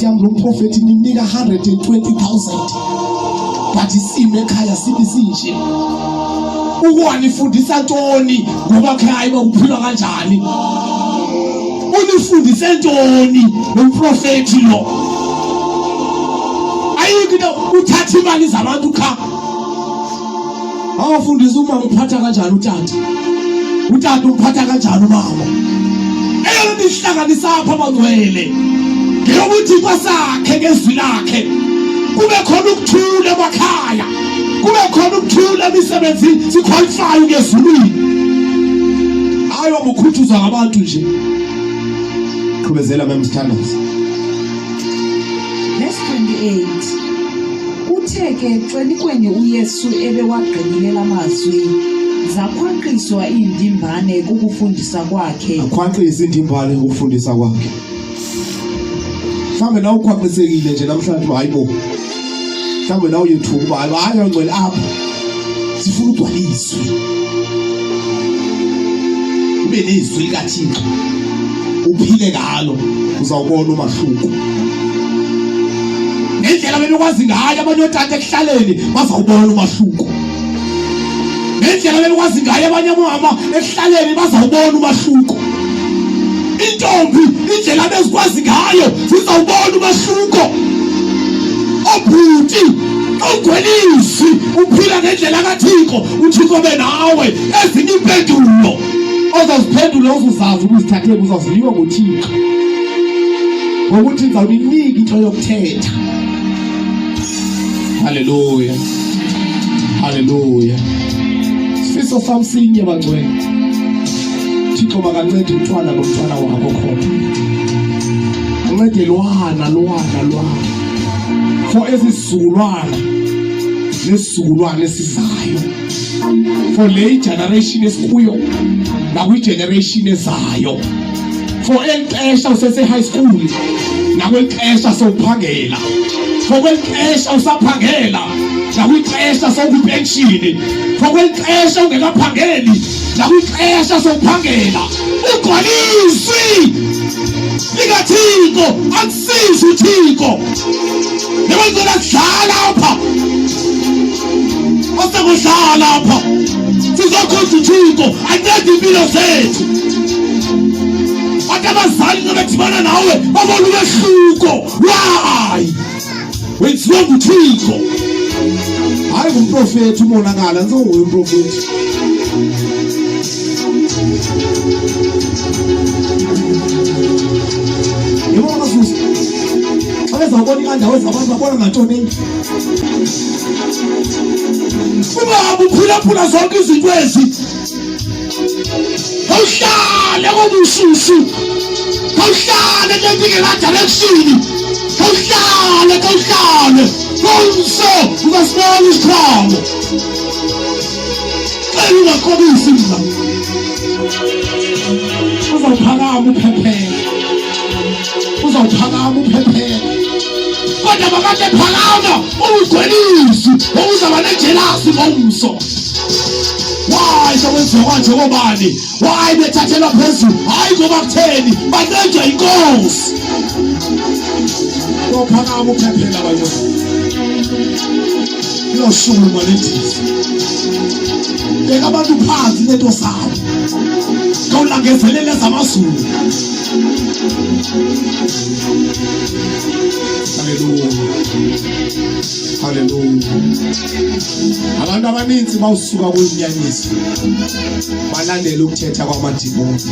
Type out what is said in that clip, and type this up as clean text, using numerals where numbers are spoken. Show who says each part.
Speaker 1: Lo mprofeti nimnika 120,000 but isimo ekhaya sibi sinje. Ukwani ntoni ngoba ekhaya bakuphila kanjani? Unifundise ntoni lo mprofeti lo? Ayikho uthatha imali zabantu kha. Awufundisa uma ngiphatha kanjani utata. Utata umphatha kanjani umama? Eyona nihlanganisa apha abangcwele. Ngiyokuthi kwasakhe ngezwi lakhe kube khona ukuthula emakhaya, kube khona ukuthula emisebenzini, siqualify ngezulwini. Hayi wabukhuthuza ngabantu nje. Qhubezela memsthandazi.
Speaker 2: Verse 28. Utheke xelikweni uYesu ebewagqibilela amazwi zakhwaqiswa indimbane kukufundisa kwakhe.
Speaker 1: Akhwaqisa indimbane kukufundisa kwakhe. Mhlawumbe nawe ukhwaqisekile nje namhlanje hayibo. Mhlawumbe nawe uyethuba hayi ngcwele apha. Sifuna ugcwaliswe. Ube nezwi likaThixo. Uphile ngalo uzawubona umahluko. Ngendlela bebekwazi ngayo abanye otata ekuhlaleni bazawubona umahluko. Ngendlela bebekwazi ngayo abanye omama ekuhlaleni bazawubona umahluko. Intombi indlela bezikwazi ngayo zizawubona umahluko. Obhuti ugcwelisi uphila ngendlela kaThixo, uThixo benawe ezinye impendulo ozaziphendula uzazi ukuzithathela uzaziliwa nguThixo. Ngokuthi ngizawunika into yokuthetha. Hallelujah. Hallelujah. Sifiso sami sinye bangcwele. Thixo makancede umntwana nomntwana wakho khona. Ancede lwana. For ezisizukulwana nesizukulwane esizayo. For le generation esikuyo nakwi generation ezayo. For elixesha usese high school nakwelixesha sowuphangela. For kwelixesha usaphangela nakwixesha sowupension. For kwelixesha ungekaphangeli nakwixesha sowuphangela. Ugcwaliswe likaThixo akusize uThixo. Ngizola kudlala apha. Osekudlala lapha. Sizokhonza uThixo ancede impilo zethu. Abazali nabedibana nawe babona umehluko. Why? Wenziwa nguThixo. Hayi ngumprofeti umonakala ngizowe umprofeti. Yebo Yesu. Abazabona indawo zabantu babona ngantoni. Uma uphulaphula zonke izinto ezi. Awuhlale ngobushushu. Awuhlale ngendlela direction. Awuhlale. Konso ungasibona isikhwama. Ayingakobisi mna. Uzawuphakama uphephela. Kodwa bakade phakama ugcwelisi uzaba nejelasi ngomso. Why sekwenziwa kanje ngobani? Why bethathelwa phezulu? Hayi ngoba kutheni banenjwa inkosi. Uphakama uphephela abanye. Uyoshuma lethisi. Beka abantu phansi lento sabo. Kawulangezelele zamazulu. Hallelujah. Abantu abaninzi bawusuka kwezinyanyisi balandela ukuthetha kwamadimoni.